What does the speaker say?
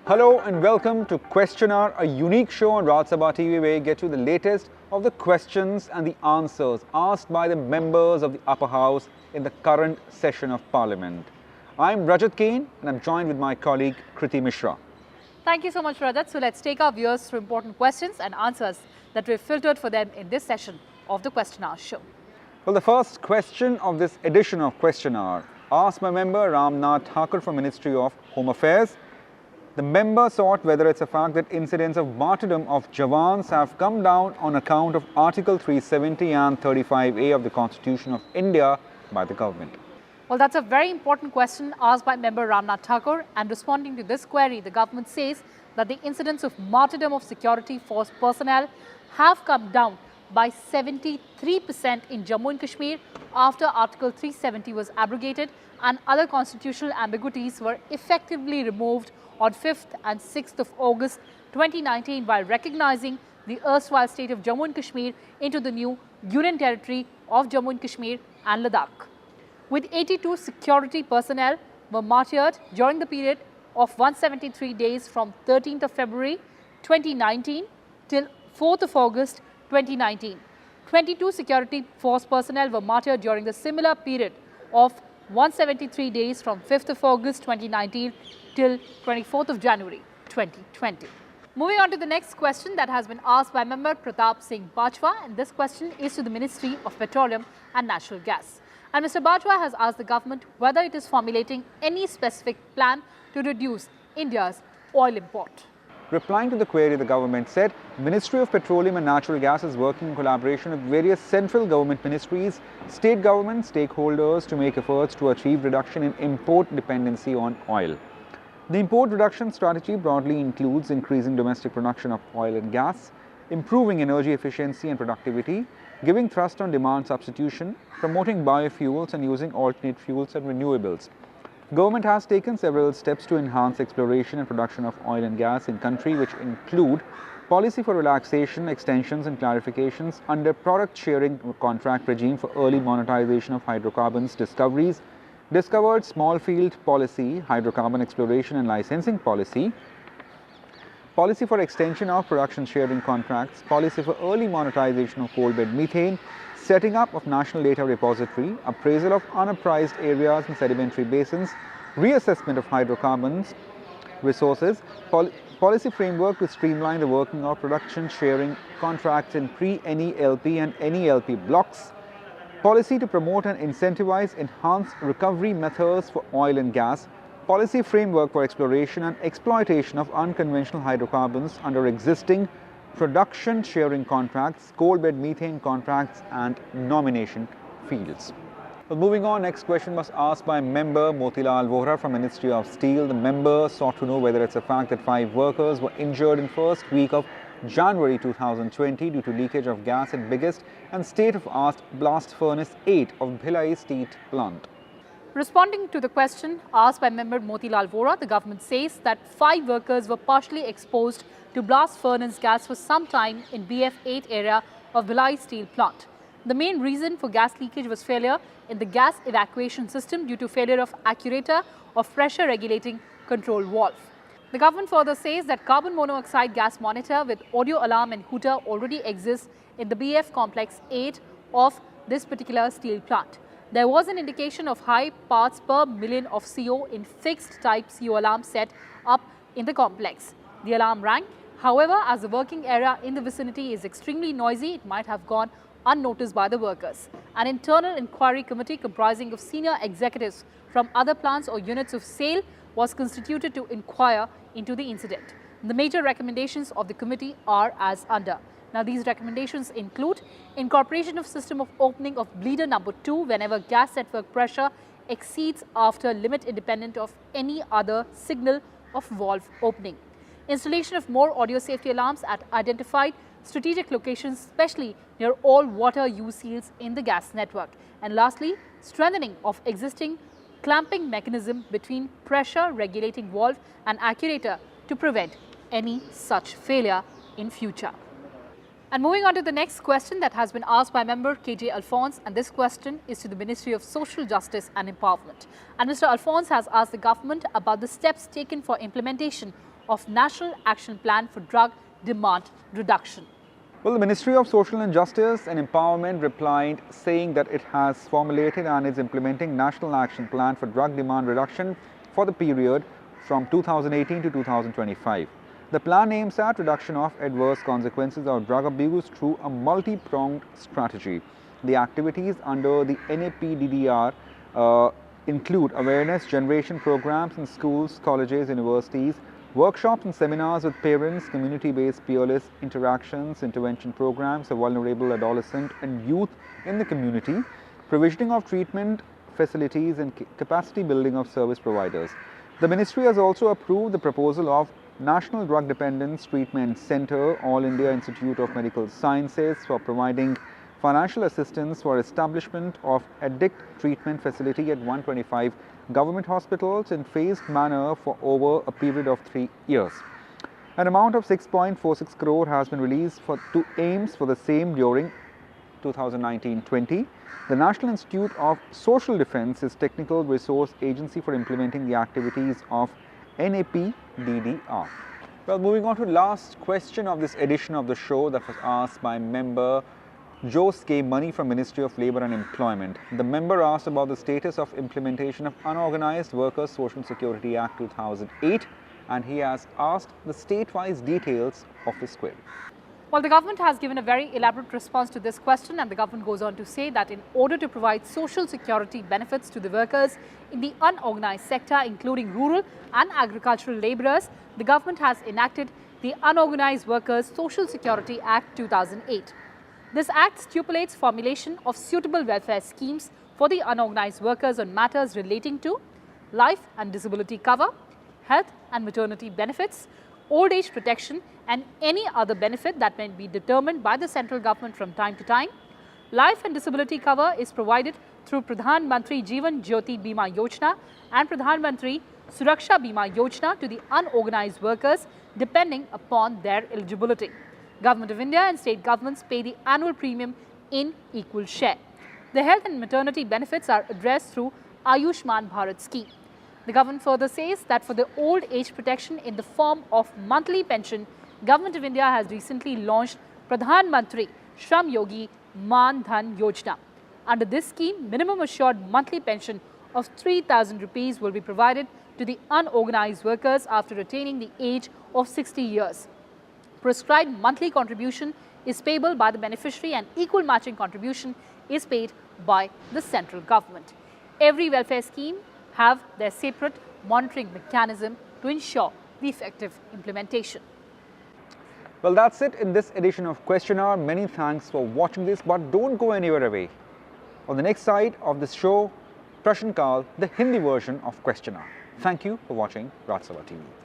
Hello and welcome to Question Hour, a unique show on Rajya Sabha TV where you get you the latest of the questions and the answers asked by the members of the upper house in the current session of Parliament. I'm Rajat Kain and I'm joined with my colleague Kriti Mishra. Thank you so much, Rajat. So let's take our viewers through important questions and answers that we've filtered for them in this session of the Question Hour show. Well, the first question of this edition of Question Hour asked by member Ramnath Thakur from Ministry of Home Affairs. The member sought whether it's a fact that incidents of martyrdom of Jawans have come down on account of Article 370 and 35A of the Constitution of India by the government. Well, that's a very important question asked by member Ramnath Thakur, and responding to this query, the government says that the incidents of martyrdom of security force personnel have come down by 73% in Jammu and Kashmir after Article 370 was abrogated and other constitutional ambiguities were effectively removed on 5th and 6th of August 2019 while recognizing the erstwhile state of Jammu and Kashmir into the new Union Territory of Jammu and Kashmir and Ladakh. With 82 security personnel were martyred during the period of 173 days from 13th of February 2019 till 4th of August 2019. 22 security force personnel were martyred during the similar period of 173 days from 5th of August 2019 till 24th of January 2020. Moving on to the next question that has been asked by member Pratap Singh Bajwa, and this question is to the Ministry of Petroleum and Natural Gas. And Mr. Bajwa has asked the government whether it is formulating any specific plan to reduce India's oil import. Replying to the query, the government said, Ministry of Petroleum and Natural Gas is working in collaboration with various central government ministries, state government stakeholders to make efforts to achieve reduction in import dependency on oil. The import reduction strategy broadly includes increasing domestic production of oil and gas, improving energy efficiency and productivity, giving thrust on demand substitution, promoting biofuels and using alternate fuels and renewables. Government has taken several steps to enhance exploration and production of oil and gas in country, which include policy for relaxation, extensions and clarifications under product sharing contract regime for early monetization of hydrocarbons discoveries, discovered small field policy, hydrocarbon exploration and licensing policy, policy for extension of production sharing contracts, policy for early monetization of coal bed methane, setting up of national data repository, appraisal of unappraised areas and sedimentary basins, reassessment of hydrocarbons resources, policy framework to streamline the working of production sharing contracts in pre-NELP and NELP blocks, policy to promote and incentivize enhanced recovery methods for oil and gas, policy framework for exploration and exploitation of unconventional hydrocarbons under existing production sharing contracts, coal bed methane contracts and nomination fields. Well, moving on, next question was asked by member Motilal Vohra from Ministry of Steel. The member sought to know whether it's a fact that 5 workers were injured in first week of January 2020 due to leakage of gas at biggest and state-of-art blast furnace 8 of Bhilai Steel Plant. Responding to the question asked by member Motilal Vohra, the government says that 5 workers were partially exposed to blast furnace gas for some time in BF8 area of Bhilai Steel Plant. The main reason for gas leakage was failure in the gas evacuation system due to failure of actuator of pressure regulating control valve. The government further says that carbon monoxide gas monitor with audio alarm and hooter already exists in the BF complex 8 of this particular steel plant. There was an indication of high parts per million of CO in fixed type CO alarm set up in the complex. The alarm rang. However, as the working area in the vicinity is extremely noisy, it might have gone unnoticed by the workers. An internal inquiry committee comprising of senior executives from other plants or units of SAIL was constituted to inquire into the incident. The major recommendations of the committee are as under. Now, these recommendations include incorporation of system of opening of bleeder number 2 whenever gas network pressure exceeds after limit independent of any other signal of valve opening. Installation of more audio safety alarms at identified strategic locations, especially near all water use seals in the gas network. And lastly, strengthening of existing clamping mechanism between pressure regulating valve and actuator to prevent any such failure in future. And moving on to the next question that has been asked by member KJ Alphonse, and this question is to the Ministry of Social Justice and Empowerment. And Mr. Alphonse has asked the government about the steps taken for implementation of National Action Plan for Drug Demand Reduction. Well, the Ministry of Social and Justice and Empowerment replied saying that it has formulated and is implementing National Action Plan for Drug Demand Reduction for the period from 2018 to 2025. The plan aims at reduction of adverse consequences of drug abuse through a multi-pronged strategy. The activities under the NAPDDR include awareness generation programs in schools, colleges, universities, workshops and seminars with parents, community-based peerless interactions, intervention programs for vulnerable adolescent and youth in the community, provisioning of treatment facilities and capacity building of service providers. The ministry has also approved the proposal of National Drug Dependence Treatment Centre, All India Institute of Medical Sciences for providing financial assistance for establishment of addict treatment facility at 125 government hospitals in phased manner for over a period of 3 years. An amount of 6.46 crore has been released to aims for the same during 2019-20. The National Institute of Social Defence is technical resource agency for implementing the activities of NAPDDR. Well, moving on to the last question of this edition of the show that was asked by member Jose K. Money from Ministry of Labour and Employment. The member asked about the status of implementation of Unorganized Workers Social Security Act 2008, and he has asked the state-wise details of his query. Well, the government has given a very elaborate response to this question, and the government goes on to say that in order to provide social security benefits to the workers in the unorganized sector, including rural and agricultural labourers, the government has enacted the Unorganized Workers Social Security Act 2008. This act stipulates formulation of suitable welfare schemes for the unorganized workers on matters relating to life and disability cover, health and maternity benefits, old age protection and any other benefit that may be determined by the central government from time to time. Life and disability cover is provided through Pradhan Mantri Jeevan Jyoti Bima Yojana and Pradhan Mantri Suraksha Bima Yojana to the unorganized workers depending upon their eligibility. Government of India and state governments pay the annual premium in equal share. The health and maternity benefits are addressed through Ayushman Bharat scheme. The government further says that for the old age protection in the form of monthly pension, Government of India has recently launched Pradhan Mantri Shram Yogi Man Dhan Yojana. Under this scheme, minimum assured monthly pension of 3,000 rupees will be provided to the unorganized workers after attaining the age of 60 years. Prescribed monthly contribution is payable by the beneficiary and equal matching contribution is paid by the central government. Every welfare scheme have their separate monitoring mechanism to ensure the effective implementation. Well, that's it in this edition of Question Hour. Many thanks for watching this, but don't go anywhere away. On the next side of this show, Prashan Kal, the Hindi version of Question Hour. Thank you for watching Rajya Sabha TV.